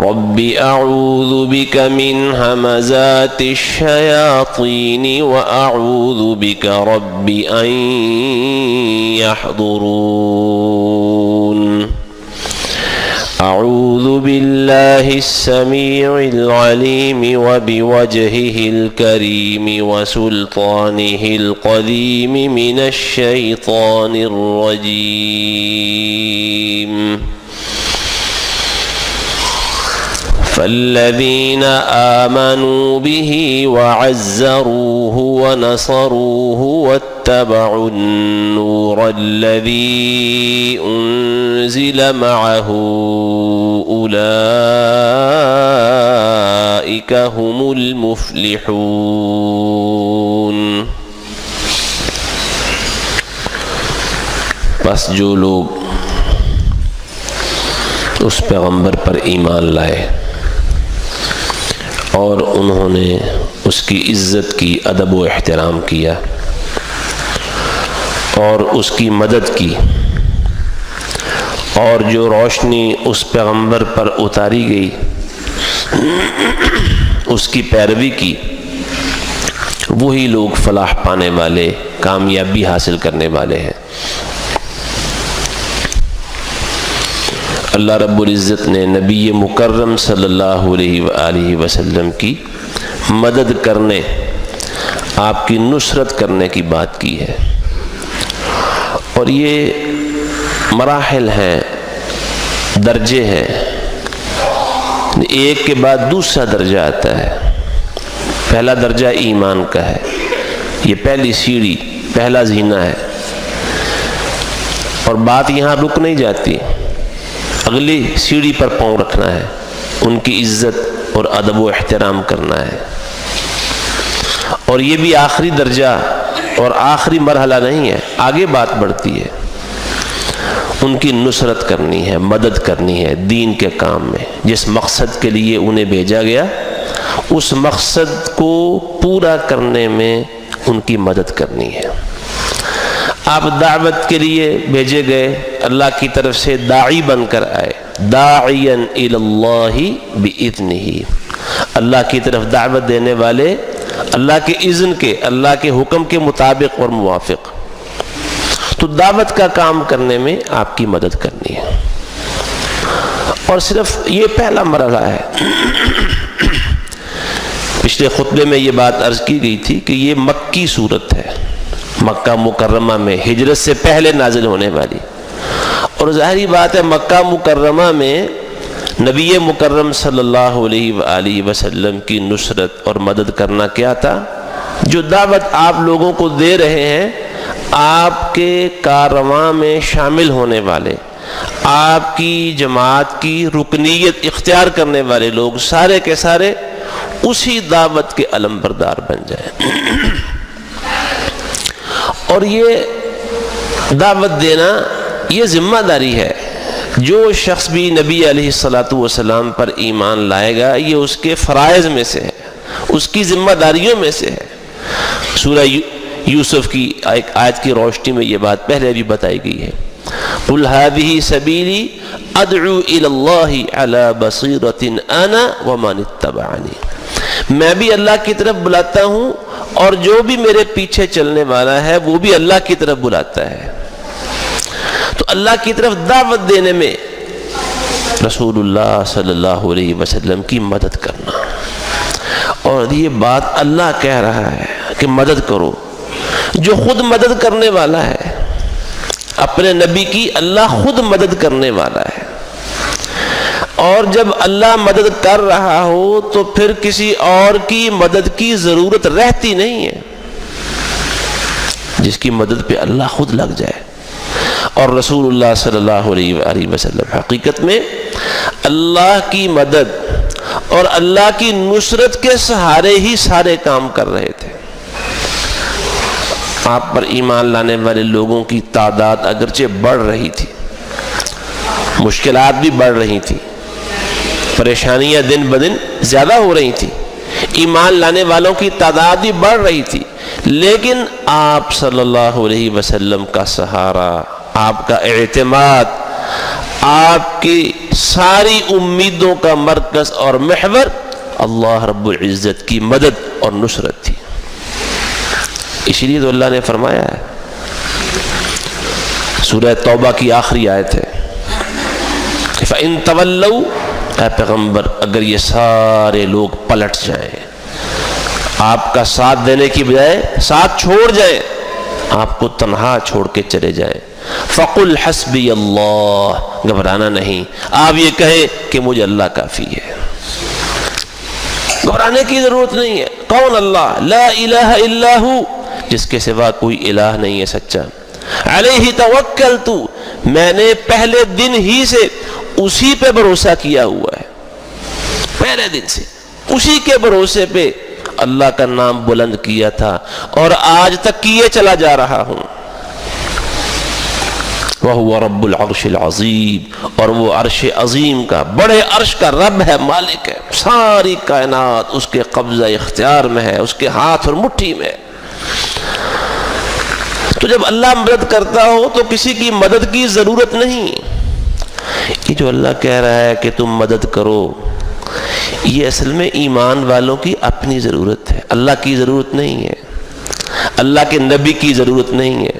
رب اعوذ بک من همزات الشیاطین واعوذ بک رب ان يحضرون اعوذ باللہ السمیع العلیم وبوجہہ الکریم وسلطانہ القدیم من الشیطان الرجیم فالذین آمنوا به وعزروه ونصروه واتبعوا النور الذي أنزل معه أولئك هم المفلحون۔ بس جو لوگ اس پیغمبر پر ایمان لائے اور انہوں نے اس کی عزت کی، ادب و احترام کیا اور اس کی مدد کی، اور جو روشنی اس پیغمبر پر اتاری گئی اس کی پیروی کی، وہی لوگ فلاح پانے والے، کامیابی حاصل کرنے والے ہیں۔ اللہ رب العزت نے نبی مکرم صلی اللہ علیہ وآلہ وسلم کی مدد کرنے، آپ کی نصرت کرنے کی بات کی ہے، اور یہ مراحل ہیں، درجے ہیں، ایک کے بعد دوسرا درجہ آتا ہے۔ پہلا درجہ ایمان کا ہے، یہ پہلی سیڑھی، پہلا زینہ ہے، اور بات یہاں رک نہیں جاتی، اگلی سیڑھی پر پاؤں رکھنا ہے، ان کی عزت اور ادب و احترام کرنا ہے۔ اور یہ بھی آخری درجہ اور آخری مرحلہ نہیں ہے، آگے بات بڑھتی ہے، ان کی نصرت کرنی ہے، مدد کرنی ہے دین کے کام میں، جس مقصد کے لیے انہیں بھیجا گیا اس مقصد کو پورا کرنے میں ان کی مدد کرنی ہے۔ آپ دعوت کے لیے بھیجے گئے، اللہ کی طرف سے داعی بن کر آئے، داعیا الی اللہ باذنہ، اللہ کی طرف دعوت دینے والے، اللہ کے اذن کے، اللہ کے حکم کے مطابق اور موافق، تو دعوت کا کام کرنے میں آپ کی مدد کرنی ہے۔ اور صرف یہ پہلا مرحلہ ہے۔ پچھلے خطبے میں یہ بات عرض کی گئی تھی کہ یہ مکی صورت ہے، مکہ مکرمہ میں ہجرت سے پہلے نازل ہونے والی، اور ظاہری بات ہے مکہ مکرمہ میں نبی مکرم صلی اللہ علیہ وآلہ وسلم کی نصرت اور مدد کرنا کیا تھا؟ جو دعوت آپ لوگوں کو دے رہے ہیں، آپ کے کارواں میں شامل ہونے والے، آپ کی جماعت کی رکنیت اختیار کرنے والے لوگ سارے کے سارے اسی دعوت کے علمبردار بن جائیں۔ اور یہ دعوت دینا یہ ذمہ داری ہے، جو شخص بھی نبی علیہ السلام پر ایمان لائے گا یہ اس کے فرائض میں سے ہے، اس کی ذمہ داریوں میں سے ہے۔ سورہ یوسف کی ایک آیت کی روشنی میں یہ بات پہلے بھی بتائی گئی ہے، قُلْ هَذِهِ سَبِيلِي أَدْعُو إِلَى اللَّهِ عَلَى بَصِيرَةٍ أَنَا وَمَنِ اتَّبَعَنِي، میں بھی اللہ کی طرف بلاتا ہوں اور جو بھی میرے پیچھے چلنے والا ہے وہ بھی اللہ کی طرف بلاتا ہے۔ تو اللہ کی طرف دعوت دینے میں رسول اللہ صلی اللہ علیہ وسلم کی مدد کرنا، اور یہ بات اللہ کہہ رہا ہے کہ مدد کرو، جو خود مدد کرنے والا ہے، اپنے نبی کی اللہ خود مدد کرنے والا ہے، اور جب اللہ مدد کر رہا ہو تو پھر کسی اور کی مدد کی ضرورت رہتی نہیں ہے، جس کی مدد پہ اللہ خود لگ جائے۔ اور رسول اللہ صلی اللہ علیہ وآلہ وسلم حقیقت میں اللہ کی مدد اور اللہ کی نصرت کے سہارے ہی سارے کام کر رہے تھے۔ آپ پر ایمان لانے والے لوگوں کی تعداد اگرچہ بڑھ رہی تھی، مشکلات بھی بڑھ رہی تھی، پریشانیاں دن بدن زیادہ ہو رہی تھی، ایمان لانے والوں کی تعداد بھی بڑھ رہی تھی، لیکن آپ صلی اللہ علیہ وسلم کا سہارا، آپ کا اعتماد، آپ کی ساری امیدوں کا مرکز اور محور اللہ رب العزت کی مدد اور نصرت تھی. اسی لیے تو اللہ نے فرمایا ہے، سورہ توبہ کی آخری آیت ہے، فَإِن تَوَلَّوْا، اے پیغمبر اگر یہ سارے لوگ پلٹ جائیں، آپ کا ساتھ دینے کی بجائے ساتھ چھوڑ جائیں، آپ کو تنہا چھوڑ کے چلے جائیں، فَقُلْ حَسْبِيَ اللَّهُ، گھبرانا نہیں، آپ یہ کہیں کہ مجھے اللہ کافی ہے. گھبرانے کی ضرورت نہیں ہے. کون اللہ؟ لا الہ الا ہو، جس کے سوا کوئی الہ نہیں ہے سچا. علیہ توکلت، میں نے پہلے دن ہی سے اسی پہ بھروسہ کیا ہوا ہے، پہلے دن سے اسی کے بھروسے پہ اللہ کا نام بلند کیا تھا اور آج تک کیے چلا جا رہا ہوں. وَهُوَ رَبُّ الْعَرْشِ الْعَظِيمِ، اور وہ عرش عظیم کا، بڑے عرش کا رب ہے، مالک ہے. ساری کائنات اس کے قبضہ اختیار میں ہے، اس کے ہاتھ اور مٹھی میں. تو جب اللہ مدد کرتا ہو تو کسی کی مدد کی ضرورت نہیں. یہ جو اللہ کہہ رہا ہے کہ تم مدد کرو، یہ اصل میں ایمان والوں کی اپنی ضرورت ہے، اللہ کی ضرورت نہیں ہے، اللہ کے نبی کی ضرورت نہیں ہے،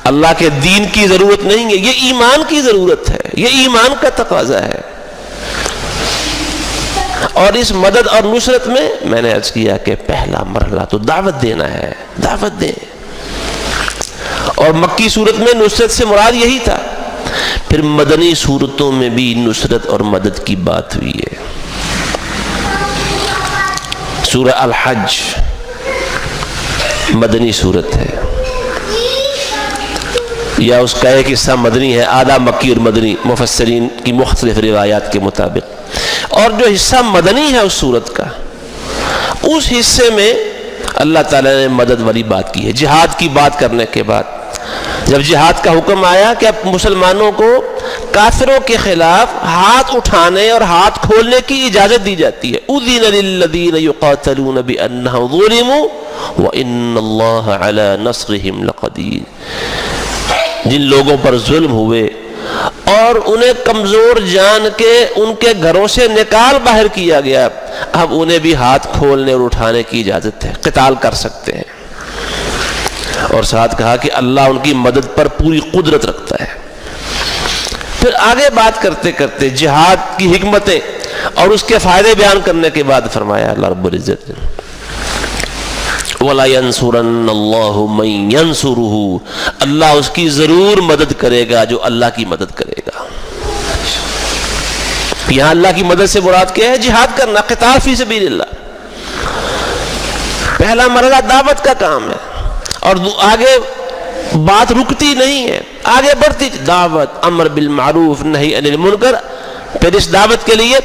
اللہ کے دین کی ضرورت نہیں ہے. یہ ایمان کی ضرورت ہے، یہ ایمان کا تقاضا ہے. اور اس مدد اور نصرت میں نے عرض کیا کہ پہلا مرحلہ تو دعوت دینا ہے، دعوت دیں. اور مکی صورت میں نصرت سے مراد یہی تھا. پھر مدنی صورتوں میں بھی نصرت اور مدد کی بات ہوئی ہے. سورہ الحج مدنی صورت ہے، یا اس کا ایک حصہ مدنی ہے، آدھا مکی اور مدنی، مفسرین کی مختلف روایات کے مطابق. اور جو حصہ مدنی ہے اس صورت کا، اس حصے میں اللہ تعالیٰ نے مدد والی بات کی ہے. جہاد کی بات کرنے کے بعد جب جہاد کا حکم آیا کہ اب مسلمانوں کو کافروں کے خلاف ہاتھ اٹھانے اور ہاتھ کھولنے کی اجازت دی جاتی ہے. اذن للذین یقاتلون بانہم ظلموا وان اللہ علی نصرہم لقدیر. جن لوگوں پر ظلم ہوئے اور انہیں کمزور جان کے ان کے گھروں سے نکال باہر کیا گیا، اب انہیں بھی ہاتھ کھولنے اور اٹھانے کی اجازت ہے، قتال کر سکتے ہیں. اور ساتھ کہا کہ اللہ ان کی مدد پر پوری قدرت رکھتا ہے. پھر آگے بات کرتے کرتے جہاد کی حکمتیں اور اس کے فائدے بیان کرنے کے بعد فرمایا اللہ رب العزت نے وَلَا يَنْصُرَنَّ اللَّهُ مَنْ يَنْصُرُهُ، اللہ اس کی ضرور مدد کرے گا جو اللہ کی مدد کرے گا. یہاں اللہ کی مدد سے مراد کیا ہے؟ جہاد کرنا، قتال فی سبیل اللہ. پہلا مرحلہ دعوت کا کام ہے اور آگے بات رکتی نہیں ہے، آگے بڑھتی. دعوت، امر بالمعروف، نہی عن المنکر. پھر اس دعوت کے لیے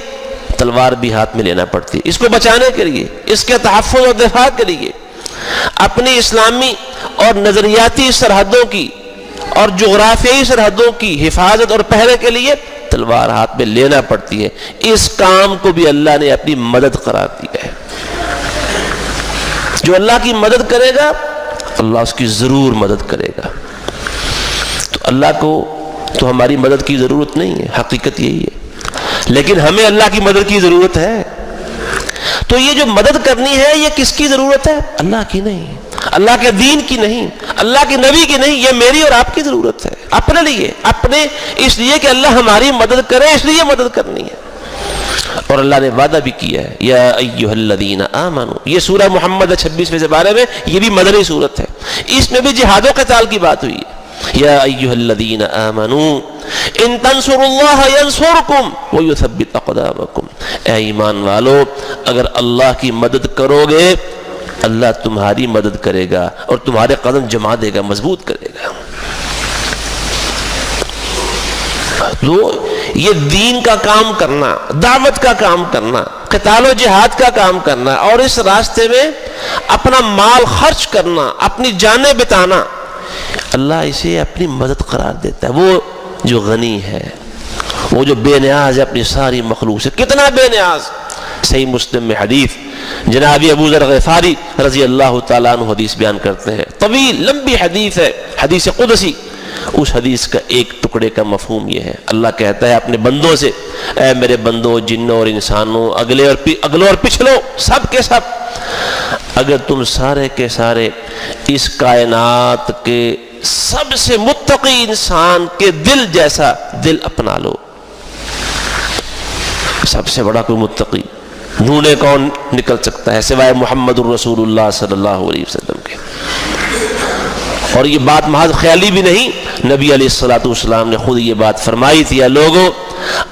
تلوار بھی ہاتھ میں لینا پڑتی ہے، اس کو بچانے کے لیے، اس کے تحفظ اور دفاع کے لیے. اپنی اسلامی اور نظریاتی سرحدوں کی اور جغرافیائی سرحدوں کی حفاظت اور پہرے کے لیے تلوار ہاتھ میں لینا پڑتی ہے. اس کام کو بھی اللہ نے اپنی مدد قرار دیا ہے. جو اللہ کی مدد کرے گا اللہ اس کی ضرور مدد کرے گا. تو اللہ کو تو ہماری مدد کی ضرورت نہیں ہے، حقیقت یہی ہے، لیکن ہمیں اللہ کی مدد کی ضرورت ہے. تو یہ جو مدد کرنی ہے یہ کس کی ضرورت ہے؟ اللہ کی نہیں، اللہ کے دین کی نہیں، اللہ کے نبی کی نہیں، یہ میری اور آپ کی ضرورت ہے. اپنے لیے، اپنے اس لیے کہ اللہ ہماری مدد کرے، اس لیے مدد کرنی ہے. اور اللہ نے وعدہ بھی کیا ہے، یا ایھا الذین آمنوا. یہ سورہ محمد 26ویں پارے میں، یہ بھی مدنی سورت ہے، اس میں بھی جہاد و قتال کی بات ہوئی ہے. یا ایھا الذین آمنوا ان تنصروا اللہ ینصرکم ویثبت اقدامکم. اے ایمان والو، اگر اللہ کی مدد کرو گے اللہ تمہاری مدد کرے گا اور تمہارے قدم جما دے گا، مضبوط کرے گا. تو یہ دین کا کام کرنا، دعوت کا کام کرنا، قتال و جہاد کا کام کرنا اور اس راستے میں اپنا مال خرچ کرنا، اپنی جانیں بتانا، اللہ اسے اپنی مدد قرار دیتا ہے. وہ جو غنی ہے، وہ جو بے نیاز ہے اپنی ساری مخلوق سے. کتنا بے نیاز! صحیح مسلم میں حدیث جناب ابو ذر غفاری رضی اللہ تعالیٰ عنہ حدیث بیان کرتے ہیں، طویل لمبی حدیث ہے، حدیث قدسی. اس حدیث کا ایک ٹکڑے کا مفہوم یہ ہے، اللہ کہتا ہے اپنے بندوں سے، اے میرے بندوں، جنوں اور انسانوں، اگلے اور پچھلوں، سب کے سب، اگر تم سارے کے سارے اس کائنات کے سب سے متقی انسان کے دل جیسا دل اپنا لو، سب سے بڑا کوئی متقی ڈھونڈے کون نکل سکتا ہے سوائے محمد الرسول اللہ صلی اللہ علیہ وسلم کے؟ اور یہ بات محض خیالی بھی نہیں، نبی علیہ الصلوۃ والسلام نے خود یہ بات فرمائی تھی، یا لوگوں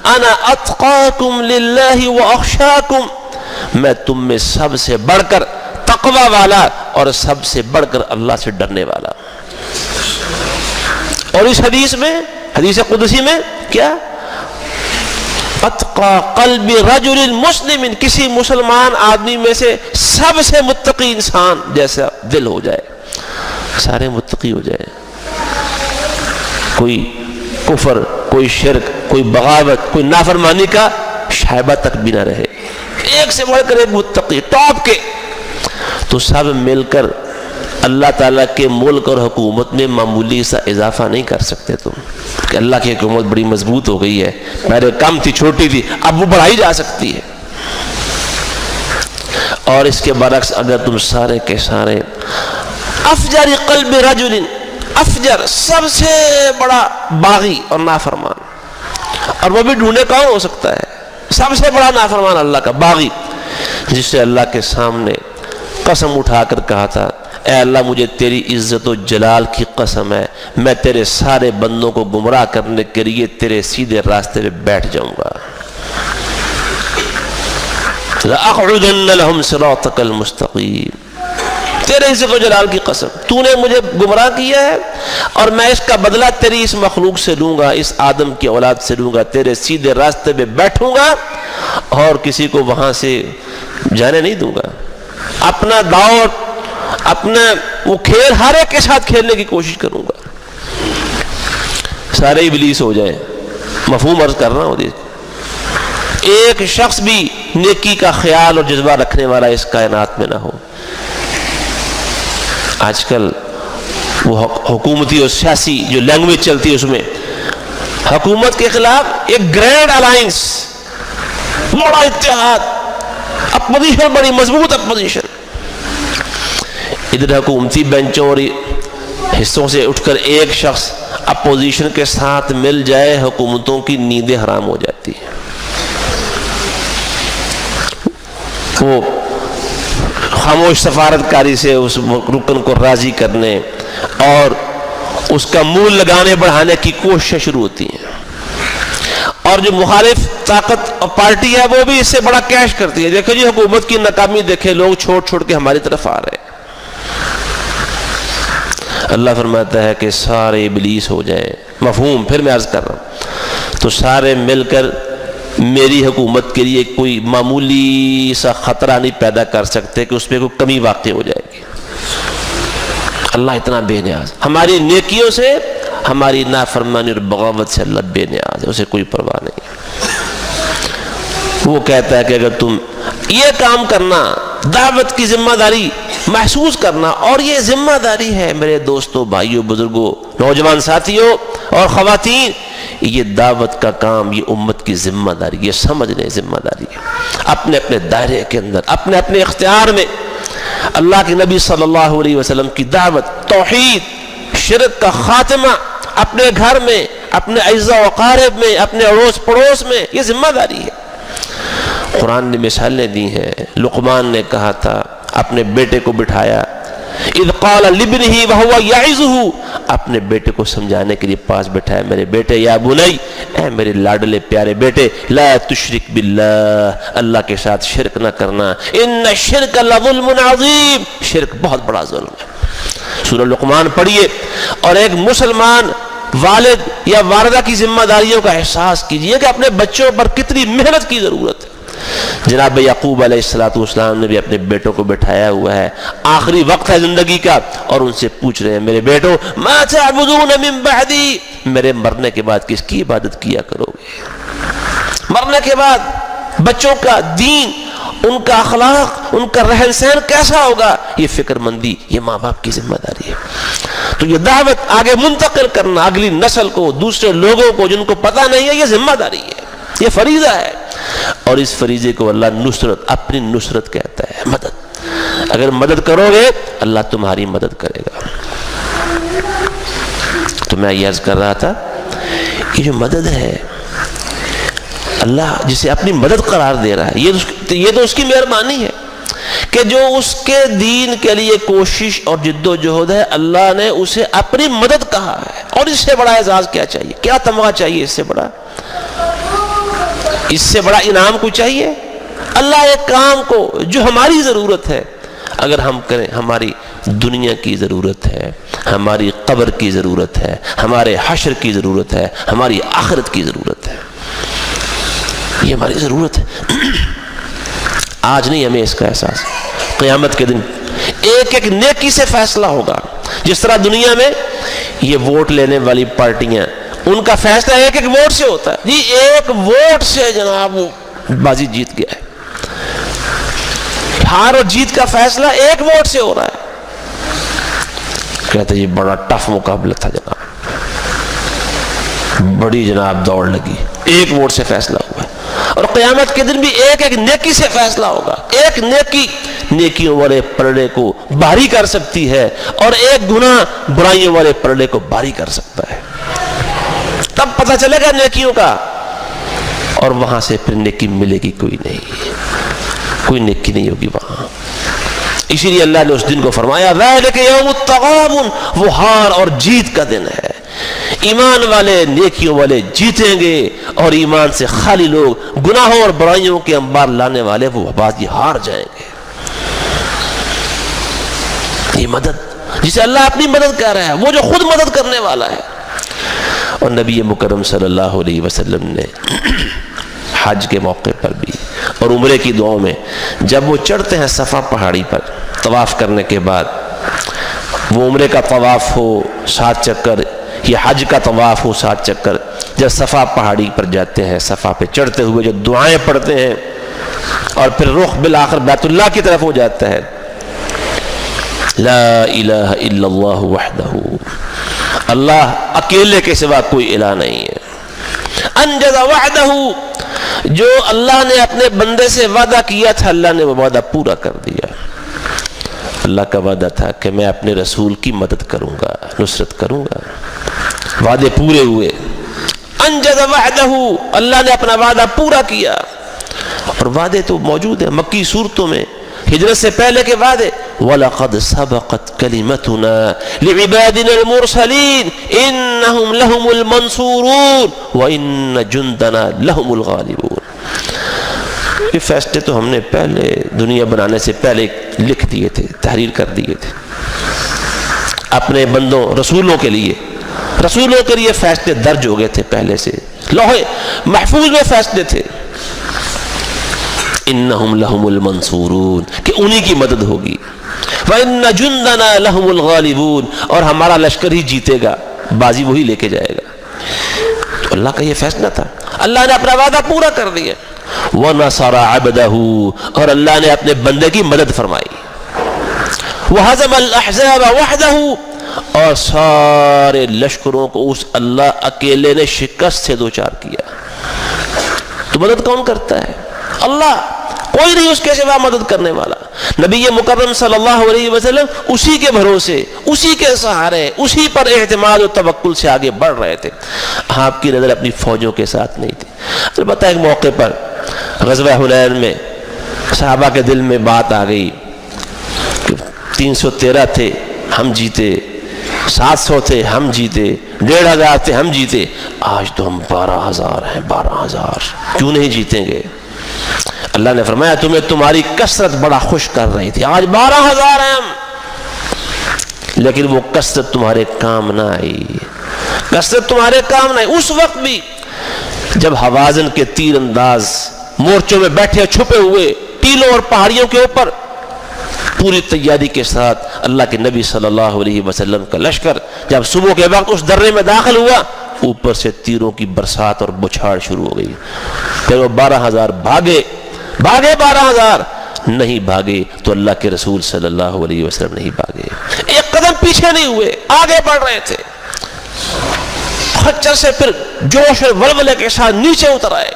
انا اتقاکم للہ واخشاکم، میں تم میں سب سے بڑھ کر تقوی والا اور سب سے بڑھ کر اللہ سے ڈرنے والا۔ اور اس حدیث میں، حدیث قدسی میں کیا؟ اتقى قلب رجل مسلم، کسی مسلمان آدمی میں سے سب سے متقی انسان جیسا دل ہو جائے، سارے متقی ہو جائے، کوئی کفر، کوئی شرک، کوئی بغاوت، کوئی نافرمانی کا شائبہ تک بھی نہ رہے، ایک سے بڑھ کر ایک متقی ٹاپ کے، تو سب مل کر اللہ تعالیٰ کے ملک اور حکومت میں معمولی سا اضافہ نہیں کر سکتے تم، کہ اللہ کی حکومت بڑی مضبوط ہو گئی ہے، پہلے کم تھی، چھوٹی تھی، اب وہ بڑھائی جا سکتی ہے۔ اور اس کے برعکس اگر تم سارے کے سارے افجر قلب رجل، افجر سب سے بڑا باغی اور نافرمان، اور وہ بھی ڈھونڈے کون ہو سکتا ہے؟ سب سے بڑا نافرمان اللہ کا باغی، جس سے اللہ کے سامنے قسم اٹھا کر کہا تھا، اے اللہ مجھے تیری عزت و جلال کی قسم ہے، میں تیرے سارے بندوں کو گمراہ کرنے کے لیے تیرے سیدھے راستے پہ بیٹھ جاؤں گا، لَأَقْعُدَنَّ لَهُمْ صِرَاطَكَ الْمُسْتَقِيمَ، تیرے عزت و جلال کی قسم، تو نے مجھے گمراہ کیا ہے اور میں اس کا بدلہ تیری اس مخلوق سے لوں گا، اس آدم کی اولاد سے لوں گا، تیرے سیدھے راستے پہ بیٹھوں گا اور کسی کو وہاں سے جانے نہیں دوں گا، اپنا دور، اپنا وہ کھیل ہر ایک کے ساتھ کھیلنے کی کوشش کروں گا، سارے ابلیس ہو جائیں، مفہوم عرض کر رہا ہوں، ایک شخص بھی نیکی کا خیال اور جذبہ رکھنے والا اس کائنات میں نہ ہو۔ آج کل وہ حکومتی اور سیاسی جو لینگویج چلتی ہے، اس میں حکومت کے خلاف ایک گرینڈ الائنس، بڑا اتحاد، اپوزیشن بڑی مضبوط اپوزیشن، ادھر حکومتی بینچوں اور حصوں سے اٹھ کر ایک شخص اپوزیشن کے ساتھ مل جائے، حکومتوں کی نیندیں حرام ہو جاتی ہیں، وہ خاموش سفارتکاری سے اس رکن کو راضی کرنے اور اس کا مول لگانے بڑھانے کی کوششیں شروع ہوتی ہیں، اور جو مخالف طاقت اور پارٹی ہے وہ بھی اس سے بڑا کیش کرتی ہے، دیکھو جی حکومت کی ناکامی دیکھے، لوگ چھوڑ چھوڑ کے ہماری طرف آ رہے ہیں۔ اللہ فرماتا ہے کہ سارے ابلیس ہو جائیں، مفہوم پھر میں عرض کر رہا ہوں، تو سارے مل کر میری حکومت کے لیے کوئی معمولی سا خطرہ نہیں پیدا کر سکتے کہ اس میں کوئی کمی واقع ہو جائے گی۔ اللہ اتنا بے نیاز، ہماری نیکیوں سے، ہماری نافرمانی اور بغاوت سے اللہ بے نیاز ہے، اسے کوئی پرواہ نہیں۔ وہ کہتا ہے کہ اگر تم یہ کام کرنا، دعوت کی ذمہ داری محسوس کرنا، اور یہ ذمہ داری ہے میرے دوستوں، بھائیوں، بزرگوں، نوجوان ساتھیوں اور خواتین، یہ دعوت کا کام، یہ امت کی ذمہ داری، یہ سمجھ لیں ذمہ داری ہے، اپنے اپنے دائرے کے اندر، اپنے اپنے اختیار میں اللہ کے نبی صلی اللہ علیہ وسلم کی دعوت، توحید، شرک کا خاتمہ، اپنے گھر میں، اپنے اعزاء و اقارب میں، اپنے اڑوس پڑوس میں، یہ ذمہ داری ہے۔ قرآن نے مثالیں دی ہیں، لقمان نے کہا تھا، اپنے بیٹے کو بٹھایا، اذ قال لابنہ وہو یعظہ، اپنے بیٹے کو سمجھانے کے لیے پاس بٹھایا، میرے بیٹے، یا بنی، اے میرے لاڈلے پیارے بیٹے، لا تشرک باللہ، اللہ کے ساتھ شرک نہ کرنا، ان الشرک لظلم عظیم، شرک بہت بڑا ظلم ہے۔ سورہ لقمان پڑھیے اور ایک مسلمان والد یا والدہ کی ذمہ داریوں کا احساس کیجئے کہ اپنے بچوں پر کتنی محنت کی ضرورت ہے۔ جناب یعقوب علیہ السلام نے بھی اپنے بیٹوں کو بٹھایا ہوا ہے، آخری وقت ہے زندگی کا، اور ان سے پوچھ رہے ہیں، میرے بیٹوں، ما تعبدون من بعدی، میرے مرنے کے بعد کس کی عبادت کیا کرو گے؟ مرنے کے بعد بچوں کا دین، ان کا اخلاق، ان کا رہن سہن کیسا ہوگا، یہ فکر مندی، یہ ماں باپ کی ذمہ داری ہے۔ تو یہ دعوت آگے منتقل کرنا اگلی نسل کو، دوسرے لوگوں کو جن کو پتہ نہیں ہے، یہ ذمہ داری ہے، یہ فریضہ ہے. اور اس فریضے کو اللہ نصرت، اپنی نصرت کہتا ہے، مدد. اگر مدد کرو گے اللہ تمہاری مدد کرے گا. تو میں یہ عرض کر رہا تھا کہ جو مدد ہے اللہ جسے اپنی مدد قرار دے رہا ہے، یہ تو اس کی مہربانی ہے کہ جو اس کے دین کے لیے کوشش اور جد و جہد ہے، اللہ نے اسے اپنی مدد کہا ہے. اور اس سے بڑا اعزاز کیا چاہیے؟ کیا تمغہ چاہیے؟ اس سے بڑا انعام کو چاہیے؟ اللہ ایک کام کو جو ہماری ضرورت ہے اگر ہم کریں، ہماری دنیا کی ضرورت ہے، ہماری قبر کی ضرورت ہے، ہمارے حشر کی ضرورت ہے، ہماری آخرت کی ضرورت ہے، یہ ہماری ضرورت ہے. آج نہیں ہمیں اس کا احساس. قیامت کے دن ایک ایک نیکی سے فیصلہ ہوگا. جس طرح دنیا میں یہ ووٹ لینے والی پارٹیاں، ان کا فیصلہ ایک ایک ووٹ سے ہوتا ہے. جی ایک ووٹ سے جناب وہ بازی جیت گیا ہے. ہار اور جیت کا فیصلہ ایک ووٹ سے ہو رہا ہے. کہتے یہ بڑا ٹف مقابلہ تھا جناب، بڑی جناب دوڑ لگی، ایک ووٹ سے فیصلہ ہوا ہے. اور قیامت کے دن بھی ایک ایک نیکی سے فیصلہ ہوگا. ایک نیکی نیکیوں والے پلڑے کو بھاری کر سکتی ہے، اور ایک گناہ برائیوں والے پلڑے کو بھاری کر سکتا ہے. تب پتہ چلے گا نیکیوں کا، اور وہاں سے پھر نیکی ملے گی کوئی نہیں، کوئی نیکی نہیں ہوگی وہاں. اسی لیے اللہ نے اس دن کو فرمایا ذالک یوم التغابن، وہ ہار اور جیت کا دن ہے. ایمان والے نیکیوں والے جیتیں گے، اور ایمان سے خالی لوگ گناہوں اور برائیوں کے انبار لانے والے وہ بازی ہار جائیں گے. یہ مدد جسے اللہ اپنی مدد کہہ رہا ہے، وہ جو خود مدد کرنے والا ہے. اور نبی مکرم صلی اللہ علیہ وسلم نے حج کے موقع پر بھی اور عمرے کی دعاؤں میں جب وہ چڑھتے ہیں صفا پہاڑی پر طواف کرنے کے بعد، وہ عمرے کا طواف ہو 7 چکر یا حج کا طواف ہو 7 چکر، جب صفا پہاڑی پر جاتے ہیں، صفا پہ چڑھتے ہوئے جو دعائیں پڑھتے ہیں اور پھر رخ بالآخر بیت اللہ کی طرف ہو جاتا ہے، لا الہ الا اللہ وحدہ، اللہ اکیلے کے سوا کوئی الہ نہیں ہے. انجز وعدہ، جو اللہ نے اپنے بندے سے وعدہ کیا تھا اللہ نے وہ وعدہ پورا کر دیا. اللہ کا وعدہ تھا کہ میں اپنے رسول کی مدد کروں گا، نصرت کروں گا. وعدے پورے ہوئے. انجز وعدہ، اللہ نے اپنا وعدہ پورا کیا. اور وعدے تو موجود ہیں مکی صورتوں میں، ہجرت سے پہلے کے وعدے. وَلَقَدْ سَبَقَتْ كَلِمَتُنَا لِعِبَادِنَا الْمُرْسَلِينَ إِنَّهُمْ لَهُمُ الْمَنْصُورُونَ وَإِنَّ جُنْدَنَا لَهُمُ الْغَالِبُونَ. یہ فیصلے تو ہم نے پہلے دنیا بنانے سے پہلے لکھ دیے تھے، تحریر کر دیے تھے اپنے بندوں رسولوں کے لیے فیصلے درج ہو گئے تھے پہلے سے، لوح محفوظ میں فیصلے تھے. انہم لہم المنصورون، کہ انہی کی مدد ہوگی. وَإِنَّ جُنْدَنَا لَهُمُ الْغَالِبُونَ، اور ہمارا لشکر ہی جیتے گا، بازی وہی لے کے جائے گا. تو اللہ کا یہ فیصلہ تھا، اللہ نے اپنا وعدہ پورا کر دیا. وَنَصَرَ عَبْدَهُ، اور اللہ نے اپنے بندے کی مدد فرمائی. وَهَزَمَ الْأَحْزَابَ وَحْدَهُ، اور سارے لشکروں کو اس اللہ اکیلے نے شکست سے دوچار کیا. تو مدد کون کرتا ہے؟ اللہ، کوئی نہیں اس کے سوا مدد کرنے والا. نبی مکرم صلی اللہ علیہ وسلم اسی کے بھروسے، اسی کے سہارے، اسی پر اعتماد و توکل سے آگے بڑھ رہے تھے. آپ کی نظر اپنی فوجوں کے ساتھ نہیں تھی. البتہ ایک موقع پر غزوہ حنین میں صحابہ کے دل میں بات آ گئی کہ 313 تھے ہم جیتے، 700 تھے ہم جیتے، 1500 تھے ہم جیتے، آج تو ہم 12,000 ہیں. 12,000 کیوں نہیں جیتیں گے؟ اللہ نے فرمایا تمہیں تمہاری کثرت بڑا خوش کر رہی تھی، آج 12,000 ہیں ہم، لیکن وہ کثرت تمہارے کام نہ آئی. کثرت تمہارے کام نہ آئی. اس وقت بھی جب حوازن کے تیر انداز مورچوں میں بیٹھے چھپے ہوئے ٹیلوں اور پہاڑیوں کے اوپر پوری تیاری کے ساتھ اللہ کے نبی صلی اللہ علیہ وسلم کا لشکر جب صبح کے وقت اس درے میں داخل ہوا، اوپر سے تیروں کی برسات اور بچھاڑ شروع ہو گئی. پھر وہ 12,000 بھاگے 12,000 نہیں بھاگے تو اللہ کے رسول صلی اللہ علیہ وسلم نہیں بھاگے. ایک قدم قدم پیچھے نہیں ہوئے، آگے بڑھ رہے تھے. خچر سے پھر جوش اور ولولے کے ساتھ نیچے اتر آئے.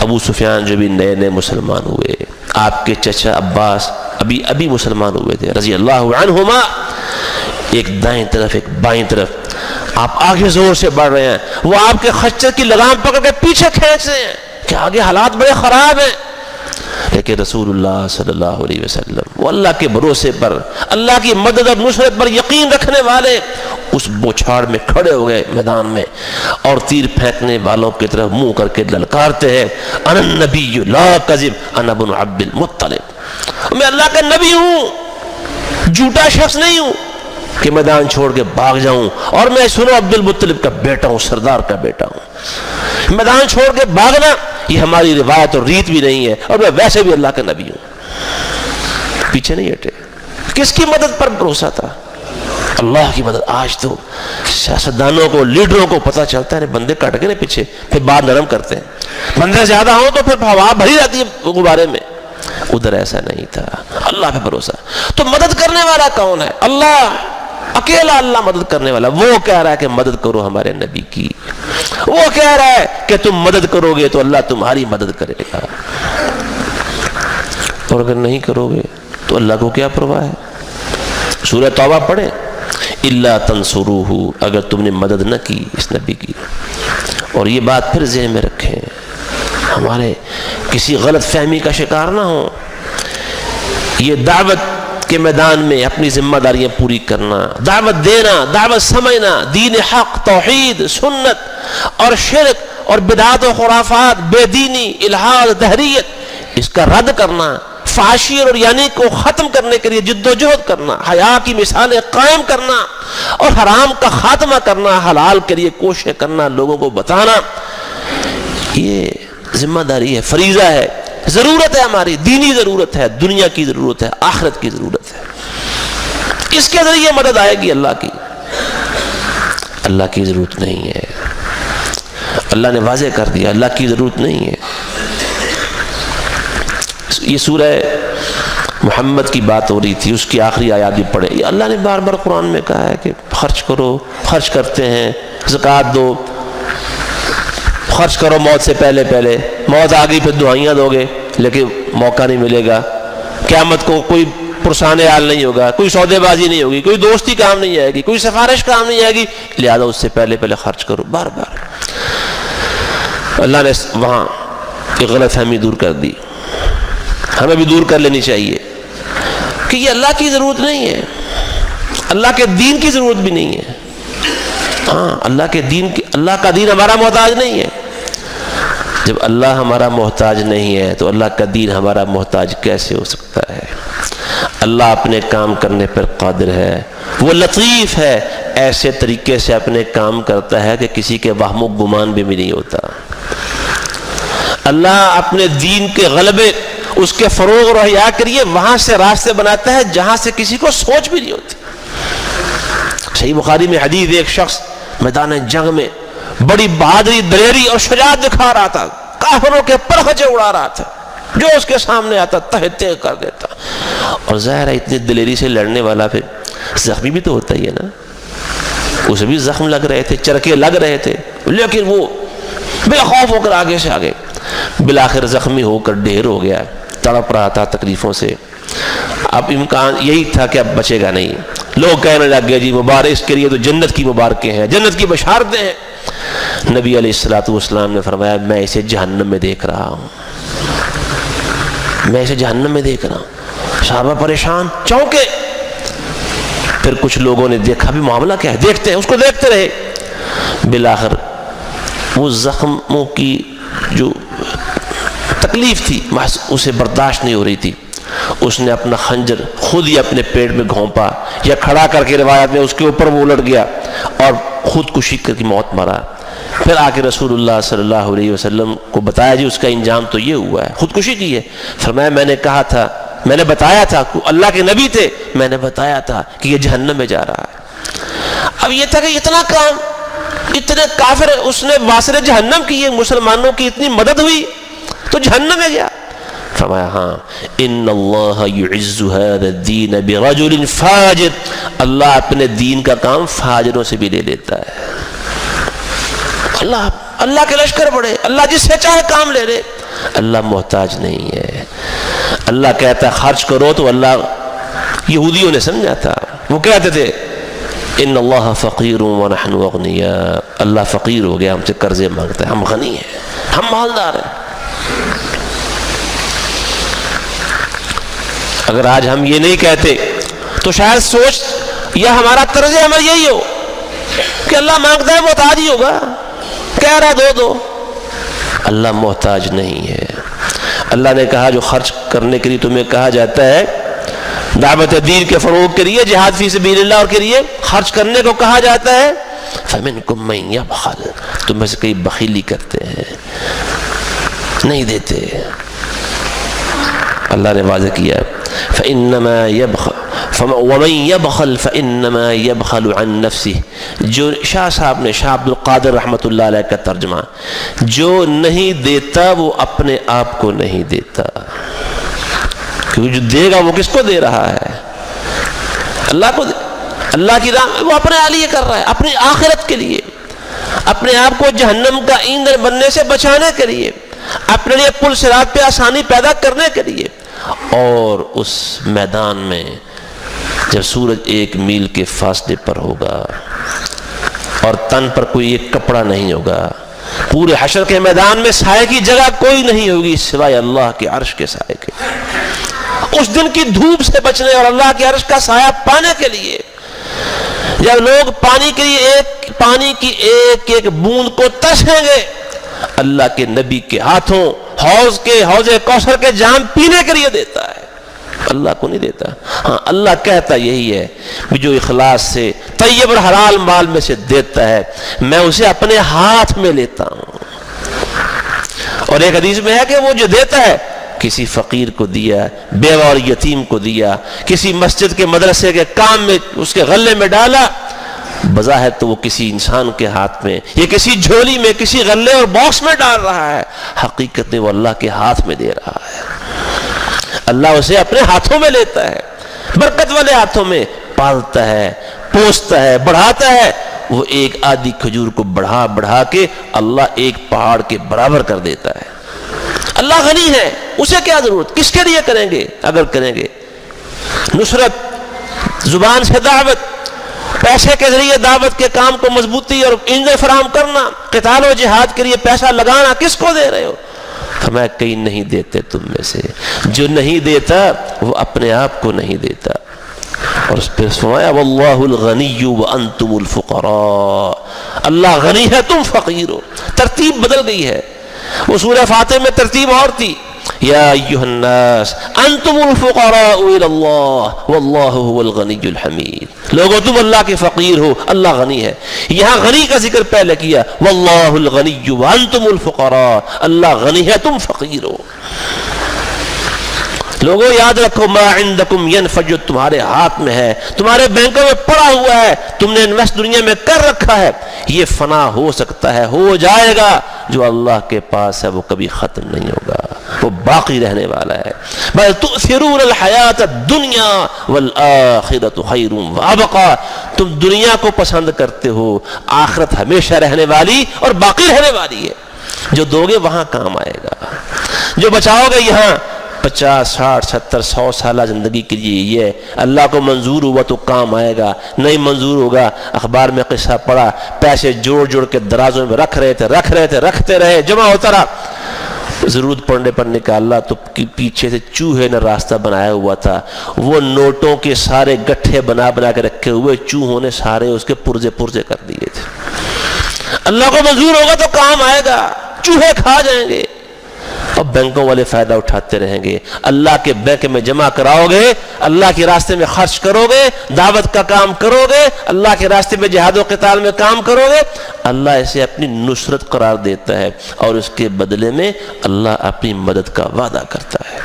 ابو سفیان جو بھی نئے نئے مسلمان ہوئے، آپ کے چچا عباس ابھی مسلمان ہوئے تھے رضی اللہ عنہما، ایک دائیں طرف ایک بائیں طرف، آپ آگے زور سے بڑھ رہے ہیں، وہ آپ کے خچر کی لگام پکڑ کے پیچھے کھینچ رہے ہیں کہ آگے حالات بڑے خراب ہیں. لیکن رسول اللہ صلی اللہ علیہ وسلم وہ اللہ کے بھروسے پر، اللہ کی مدد اور نصرت پر یقین رکھنے والے، اس بوچھاڑ میں کھڑے ہو گئے میدان میں، اور تیر پھینکنے والوں کی طرف منہ کر کے للکارتے ہیں، انا النبی لا کذب انا ابن عبد المطلب، میں اللہ کا نبی ہوں، جھوٹا شخص نہیں ہوں کہ میدان چھوڑ کے بھاگ جاؤں، اور میں سنو عبد المطلب کا بیٹا ہوں، سردار کا بیٹا ہوں. میدان چھوڑ کے بھاگنا یہ ہماری روایت اور ریت بھی نہیں ہے، اور میں ویسے بھی اللہ کا نبی ہوں. پیچھے نہیں ہٹے. کس کی مدد پر بھروسہ تھا؟ اللہ کی مدد. آج تو سیاستدانوں کو، لیڈروں کو پتہ چلتا ہے بندے کٹ گئے پیچھے، پھر بات نرم کرتے ہیں. بندے زیادہ ہوں تو پھر ہوا بھری رہتی ہے غبارے میں. ادھر ایسا نہیں تھا، اللہ پہ بھروسہ. تو مدد کرنے والا کون ہے؟ اللہ، اکیلا اللہ مدد کرنے والا. وہ کہہ رہا ہے کہ مدد کرو ہمارے نبی کی، وہ کہہ رہا ہے کہ تم مدد کرو گے تو اللہ تمہاری مدد کرے گا، اور اگر نہیں کرو گے تو اللہ کو کیا پرواہ ہے. سورہ توبہ پڑھیں، الا تنصروہ، اگر تم نے مدد نہ کی اس نبی کی. اور یہ بات پھر ذہن میں رکھیں، ہمارے کسی غلط فہمی کا شکار نہ ہوں. یہ دعوت کے میدان میں اپنی ذمہ داریاں پوری کرنا، دعوت دینا، دعوت سمجھنا، دین حق، توحید، سنت اور شرک اور بدعات و خرافات، بے دینی، الحاد، دہریت، اس کا رد کرنا، فحاشی اور یعنی کو ختم کرنے کے لیے جد و جہد کرنا، حیا کی مثالیں قائم کرنا اور حرام کا خاتمہ کرنا، حلال کے لیے کوشش کرنا، لوگوں کو بتانا، یہ ذمہ داری ہے، فریضہ ہے، ضرورت ہے، ہماری دینی ضرورت ہے، دنیا کی ضرورت ہے، آخرت کی ضرورت ہے. اس کے ذریعے مدد آئے گی اللہ کی. اللہ کی ضرورت نہیں ہے، اللہ نے واضح کر دیا اللہ کی ضرورت نہیں ہے. یہ سورہ محمد کی بات ہو رہی تھی، اس کی آخری آیات بھی پڑھے. یہ اللہ نے بار بار قرآن میں کہا ہے کہ خرچ کرو، خرچ کرتے ہیں، زکوٰۃ دو، خرچ کرو موت سے پہلے. موت آ گئی پھر دعائیاں دو گے لیکن موقع نہیں ملے گا. قیامت کو کوئی پرسان حال نہیں ہوگا، کوئی سودے بازی نہیں ہوگی، کوئی دوستی کام نہیں آئے گی، کوئی سفارش کام نہیں آئے گی، لہذا اس سے پہلے خرچ کرو. بار بار اللہ نے وہاں ایک غلط فہمی دور کر دی، ہمیں بھی دور کر لینی چاہیے کہ یہ اللہ کی ضرورت نہیں ہے، اللہ کے دین کی ضرورت بھی نہیں ہے. ہاں، اللہ کا دین ہمارا محتاج نہیں ہے. جب اللہ ہمارا محتاج نہیں ہے تو اللہ کا دین ہمارا محتاج کیسے ہو سکتا ہے؟ اللہ اپنے کام کرنے پر قادر ہے، وہ لطیف ہے، ایسے طریقے سے اپنے کام کرتا ہے کہ کسی کے وہم و گمان بھی نہیں ہوتا. اللہ اپنے دین کے غلبے، اس کے فروغ اور احیاء کے لیے وہاں سے راستے بناتا ہے جہاں سے کسی کو سوچ بھی نہیں ہوتی. صحیح بخاری میں حدیث، ایک شخص میدان جنگ میں بڑی بہادری، دلیری اور شجاعت دکھا رہا تھا، کافروں کے پرخچے اڑا رہا تھا، جو اس کے سامنے آتا تہ تہ کر دیتا. اور ظاہر ہے اتنی دلیری سے لڑنے والا پھر زخمی بھی تو ہوتا ہی ہے نا. اسے بھی زخم لگ رہے تھے، چرکے لگ رہے تھے، لیکن وہ بے خوف ہو کر آگے سے آگے. بالآخر زخمی ہو کر ڈھیر ہو گیا، تڑپ رہا تھا تکلیفوں سے. اب امکان یہی تھا کہ اب بچے گا نہیں. لوگ کہنے لگے جی مبارک، اس کے لیے تو جنت کی مبارکیں ہیں، جنت کی بشارتیں ہیں. نبی علیہ السلام نے فرمایا میں اسے جہنم میں دیکھ رہا ہوں، میں اسے جہنم میں دیکھ رہا ہوں. صحابہ پریشان، چونکے. پھر کچھ لوگوں نے دیکھا بھی معاملہ کیا ہے، دیکھتے ہیں، اس کو دیکھتے رہے. بالآخر وہ زخموں کی جو تکلیف تھی اسے برداشت نہیں ہو رہی تھی. اس نے اپنا خنجر خود ہی اپنے پیٹ میں گھونپا، یا کھڑا کر کے روایت میں اس کے اوپر وہ الٹ گیا اور خودکشی کر کے موت مرا. پھر آ کے رسول اللہ صلی اللہ علیہ وسلم کو بتایا جی اس کا انجام تو یہ ہوا ہے، خودکشی کی ہے. فرمایا میں نے کہا تھا، میں نے بتایا تھا، اللہ کے نبی تھے، میں نے بتایا تھا کہ یہ جہنم میں جا رہا ہے. اب یہ تھا کہ اتنا کام، اتنے کافر اس نے واصل جہنم کی، مسلمانوں کی اتنی مدد ہوئی تو جہنم میں گیا. فرمایا ہاں ان اللہ یعز هذا الدین برجل فاجر، اللہ اپنے دین کا کام فاجروں سے بھی لے لیتا ہے۔ اللہ کے لشکر بڑے، اللہ جس سے چاہے کام لے لے، اللہ محتاج نہیں ہے۔ اللہ کہتا ہے خرچ کرو تو اللہ، یہودیوں نے سمجھا تھا، وہ کہتے تھے ان اللہ فقیر ونحن اغنیاء، اللہ فقیر ہو گیا، ہم سے قرضے مانگتا ہے، ہم غنی ہیں، ہم مالدار ہیں۔ اگر آج ہم یہ نہیں کہتے تو شاید سوچ یا ہمارا طرز عمل یہی ہو کہ اللہ مانگتا ہے محتاج ہی ہوگا، کہہ رہا دو۔ اللہ محتاج نہیں ہے۔ اللہ نے کہا جو خرچ کرنے کے لیے تمہیں کہا جاتا ہے دعوت دین کے فروغ کے لیے، جہاد فی سبیل اللہ کے لیے خرچ کرنے کو کہا جاتا ہے، فَمِنْكُمْ مَنْ يَبْخَلْ، تم میں سے کئی بخیلی کرتے ہیں، نہیں دیتے۔ اللہ نے واضح کیا فَإِنَّمَا يَبْخَلْ وَمَنْ يَبْخَلْ فَإِنَّمَا يَبْخَلُ عَنْ نَفْسِهِ، جو شاہ صاحب نے، شاہ عبدالقادر رحمۃ اللہ علیہ کا ترجمہ، جو نہیں دیتا وہ اپنے آپ کو نہیں دیتا، کیونکہ جو دے گا وہ کس کو دے رہا ہے؟ اللہ کو، اللہ کی راہ وہ اپنے لیے کر رہا ہے، اپنی آخرت کے لیے، اپنے آپ کو جہنم کا ایندھن بننے سے بچانے کے لیے، اپنے لیے پل صراط پہ آسانی پیدا کرنے کے لیے۔ اور اس میدان میں جب سورج 1 میل کے فاصلے پر ہوگا اور تن پر کوئی ایک کپڑا نہیں ہوگا، پورے حشر کے میدان میں سائے کی جگہ کوئی نہیں ہوگی سوائے اللہ کے عرش کے سائے کے، اس دن کی دھوپ سے بچنے اور اللہ کے عرش کا سایہ پانے کے لیے، جب لوگ پانی کے لیے پانی کی ایک ایک بوند کو ترسیں گے، اللہ کے نبی کے ہاتھوں حوض کوثر کے جام پینے کے لیے دیتا ہے، اللہ کو نہیں دیتا۔ ہاں اللہ کہتا یہی ہے کہ جو اخلاص سے طیب اور حلال مال میں سے دیتا ہے میں اسے اپنے ہاتھ میں لیتا ہوں۔ اور ایک حدیث میں ہے کہ وہ جو دیتا ہے کسی فقیر کو دیا، بیوہ اور یتیم کو دیا، کسی مسجد کے مدرسے کے کام میں اس کے غلے میں ڈالا، بظاہر تو وہ کسی انسان کے ہاتھ میں یا کسی جھولی میں، کسی غلے اور باکس میں ڈال رہا ہے، حقیقت میں وہ اللہ کے ہاتھ میں دے رہا ہے۔ اللہ اسے اپنے ہاتھوں میں لیتا ہے، برکت والے ہاتھوں میں پالتا ہے، پوستا ہے، بڑھاتا ہے۔ وہ ایک آدھی کھجور کو بڑھا بڑھا کے اللہ ایک پہاڑ کے برابر کر دیتا ہے۔ اللہ غنی ہے، اسے کیا ضرورت، کس کے لیے کریں گے؟ اگر کریں گے نصرت، زبان سے دعوت، پیسے کے ذریعے دعوت کے کام کو مضبوطی اور ایندھن فراہم کرنا، قتال و جہاد کے لیے پیسہ لگانا، کس کو دے رہے ہو؟ فرمایا کئی نہیں دیتے تم میں سے، جو نہیں دیتا وہ اپنے آپ کو نہیں دیتا۔ اور اس پہ فرمایا واللہ الغنی وانتم الفقراء، اللہ غنی ہے تم فقیر ہو۔ ترتیب بدل گئی ہے، وہ سورہ فاتح میں ترتیب اور تھی، یا ایھا الناس انتم الفقراء الی اللہ واللہ هو الغنی الحمید، لوگو تم اللہ کے فقیر ہو، اللہ غنی ہے۔ یہاں غنی کا ذکر پہلے کیا، واللہ الغنی وانتم الفقراء، اللہ غنی ہے تم فقیر ہو۔ لوگوں یاد رکھو ما عندکم ینفج، تمہارے ہاتھ میں ہے، تمہارے بینکوں میں پڑا ہوا ہے، تم نے انویسٹ دنیا میں کر رکھا ہے، یہ فنا ہو سکتا ہے، ہو جائے گا۔ جو اللہ کے پاس ہے وہ کبھی ختم نہیں ہوگا، وہ باقی رہنے والا ہے۔ بل تؤثرون الحیات الدنیا والآخرۃ خیر وابقی، تم دنیا کو پسند کرتے ہو، آخرت ہمیشہ رہنے والی اور باقی رہنے والی ہے۔ جو دو گے وہاں کام آئے گا، جو بچاؤ گے یہاں 50 60 70 100 سالہ زندگی کے لیے یہ اللہ کو منظور ہوا تو کام آئے گا، نہیں منظور ہوگا۔ اخبار میں قصہ پڑا، پیسے جوڑ جوڑ کے درازوں میں رکھ رہے تھے، رکھتے رہے، جمع ہوتا رہا، ضرورت پڑنے پر نکالا تو پیچھے سے چوہے نے راستہ بنایا ہوا تھا، وہ نوٹوں کے سارے گٹھے بنا بنا کے رکھے ہوئے، چوہوں نے سارے اس کے پرزے کر دیے تھے۔ اللہ کو منظور ہوگا تو کام آئے گا، چوہے کھا جائیں گے اور بینکوں والے فائدہ اٹھاتے رہیں گے۔ اللہ کے بینک میں جمع کراؤ گے، اللہ کے راستے میں خرچ کرو گے، دعوت کا کام کرو گے، اللہ کے راستے میں جہاد و قتال میں کام کرو گے، اللہ اسے اپنی نصرت قرار دیتا ہے اور اس کے بدلے میں اللہ اپنی مدد کا وعدہ کرتا ہے۔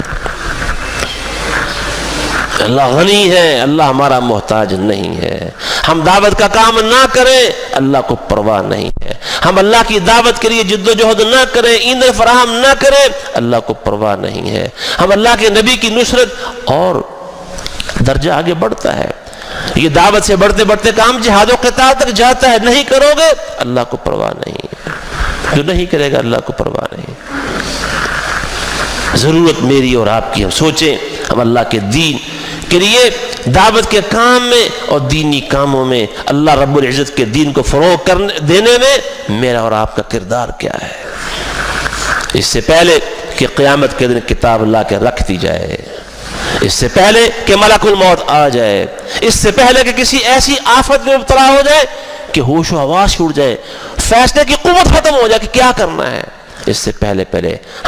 اللہ غنی ہے، اللہ ہمارا محتاج نہیں ہے۔ ہم دعوت کا کام نہ کریں، اللہ کو پرواہ نہیں ہے۔ ہم اللہ کی دعوت کے لیے جد و جہد نہ کریں، ایندھن فراہم نہ کریں، اللہ کو پرواہ نہیں ہے۔ ہم اللہ کے نبی کی نصرت، اور درجہ آگے بڑھتا ہے، یہ دعوت سے بڑھتے بڑھتے کام جہاد و قتال تک جاتا ہے۔ نہیں کرو گے اللہ کو پرواہ نہیں ہے، جو نہیں کرے گا اللہ کو پرواہ نہیں۔ ضرورت میری اور آپ کی، ہم سوچیں ہم اللہ کے دین کے لیے دعوت کے کام میں اور دینی کاموں میں اللہ رب العزت کے دین کو فروغ دینے میں میرا اور آپ کا کردار کیا ہے۔ اس سے پہلے کہ قیامت کے دن کتاب اللہ کے رکھ دی جائے، اس سے پہلے کہ ملک الموت آ جائے، اس سے پہلے کہ کسی ایسی آفت میں مبتلا ہو جائے کہ ہوش و حواس چھوٹ جائے، فیصلے کی قوت ختم ہو جائے کہ کیا کرنا ہے، اس سے پہلے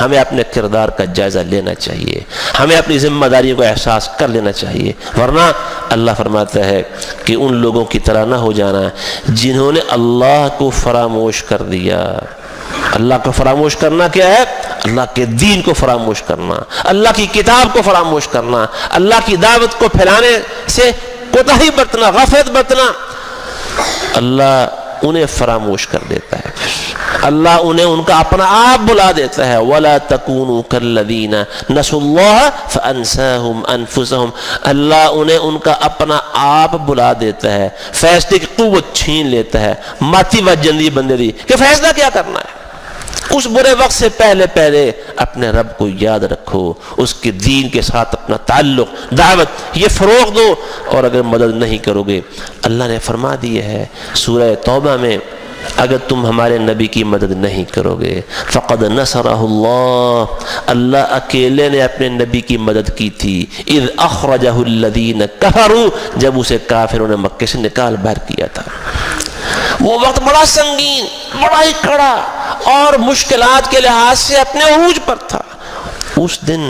ہمیں اپنے کردار کا جائزہ لینا چاہیے، ہمیں اپنی ذمہ داریوں کا احساس کر لینا چاہیے، ورنہ اللہ فرماتا ہے کہ ان لوگوں کی طرح نہ ہو جانا جنہوں نے اللہ کو فراموش کر دیا۔ اللہ کو فراموش کرنا کیا ہے؟ اللہ کے دین کو فراموش کرنا، اللہ کی کتاب کو فراموش کرنا، اللہ کی دعوت کو پھیلانے سے کوتاہی برتنا، غفلت برتنا۔ اللہ انہیں فراموش کر دیتا ہے، اللہ انہیں ان کا اپنا آپ بلا دیتا ہے۔ وَلَا تَكُونُوا كَالَّذِينَ نَسُوا اللَّهَ فَأَنسَاهُمْ أَنفُسَهُمْ، اللہ انہیں ان کا اپنا آپ بلا دیتا ہے، فیصلے کی قوت چھین لیتا ہے۔ ماتی وجندی بندے دی کہ فیصلہ کیا کرنا ہے، اس برے وقت سے پہلے اپنے رب کو یاد رکھو، اس کے دین کے ساتھ اپنا تعلق، دعوت یہ فروغ دو، اور اگر مدد نہیں کرو گے، اللہ نے فرما دی ہے سورہ توبہ میں، اگر تم ہمارے نبی کی مدد نہیں کرو گے فقد نصرہ اللہ، اللہ اکیلے نے اپنے نبی کی مدد کی تھی، اذ اخرجہ الذین کفروا، جب اسے کافروں نے مکے سے نکال باہر کیا تھا۔ وہ وقت بڑا سنگین، بڑا ہی کڑا اور مشکلات کے لحاظ سے اپنے عروج پر تھا۔ اس دن،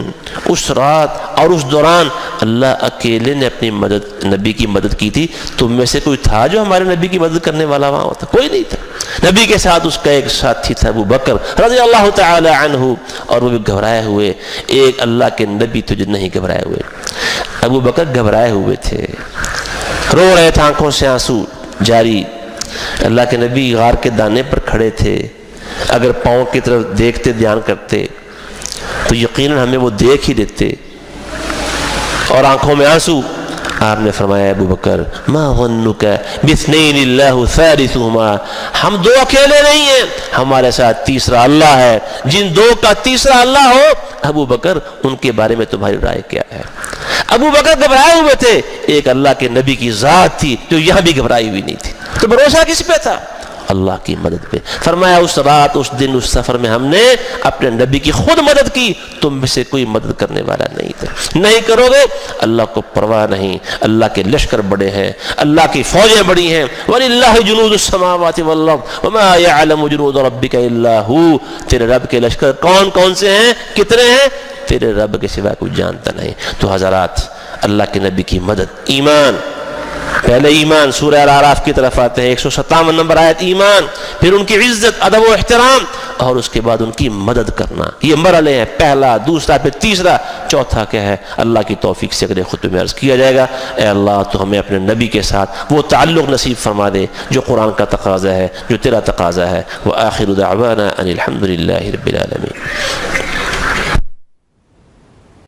اس رات اور اس دوران اللہ اکیلے نے اپنی مدد، نبی کی مدد کی تھی۔ تم میں سے کوئی تھا جو ہمارے نبی کی مدد کرنے والا وہاں ہوتا؟ کوئی نہیں تھا۔ نبی کے ساتھ اس کا ایک ساتھی تھا ابو بکر رضی اللہ تعالی عنہ، اور وہ بھی گھبرائے ہوئے۔ ایک اللہ کے نبی تو جو نہیں گھبرائے ہوئے، ابو بکر گھبرائے ہوئے تھے، رو رہے تھے، آنکھوں سے آنسو جاری۔ اللہ کے نبی غار کے دانے پر کھڑے تھے، اگر پاؤں کی طرف دیکھتے، دھیان کرتے تو یقیناً ہمیں وہ دیکھ ہی لیتے، اور آنکھوں میں آنسو۔ آپ نے فرمایا ابو بکر ما ظنک باثنین اللہ ثالثہما، ہم دو اکیلے نہیں ہیں، ہمارے ساتھ تیسرا اللہ ہے۔ جن دو کا تیسرا اللہ ہو، ابو بکر ان کے بارے میں تمہاری رائے کیا ہے؟ ابو بکر گھبرائے ہوئے تھے، ایک اللہ کے نبی کی ذات تھی جو یہاں بھی گھبرائی ہوئی نہیں تھی، تو بھروسہ کس پہ تھا؟ اللہ کی مدد پہ۔ فرمایا اس رات، اس دن، اس سفر میں ہم نے اپنے نبی کی خود مدد کی، تم میں سے کوئی مدد کرنے والا نہیں تھا۔ نہیں کرو گے اللہ کو پرواہ نہیں، اللہ کے لشکر بڑے ہیں، اللہ کی فوجیں بڑی ہیں۔ وَلِلَّهِ جُنُودُ السَّمَاوَاتِ وَالْأَرْضِ وَمَا يَعْلَمُ جُنُودَ رَبِّكَ إِلَّا هُوَ، تیرے رب کے لشکر کون کون سے ہیں، کتنے ہیں، تیرے رب کے سوا کوئی جانتا نہیں۔ تو حضرات، اللہ کے نبی کی مدد، ایمان، پہلے ایمان، سورہ الاعراف کی طرف آتے ہیں، 157 نمبر آیت، ایمان، پھر ان کی عزت، ادب و احترام، اور اس کے بعد ان کی مدد کرنا۔ یہ مرحلے ہیں، پہلا، دوسرا، پھر تیسرا، چوتھا کیا ہے؟ اللہ کی توفیق سے اگلے خطبے میں عرض کیا جائے گا۔ اے اللہ تو ہمیں اپنے نبی کے ساتھ وہ تعلق نصیب فرما دے جو قرآن کا تقاضا ہے، جو تیرا تقاضا ہے۔ وآخر دعوانا ان الحمد للہ رب العالمین۔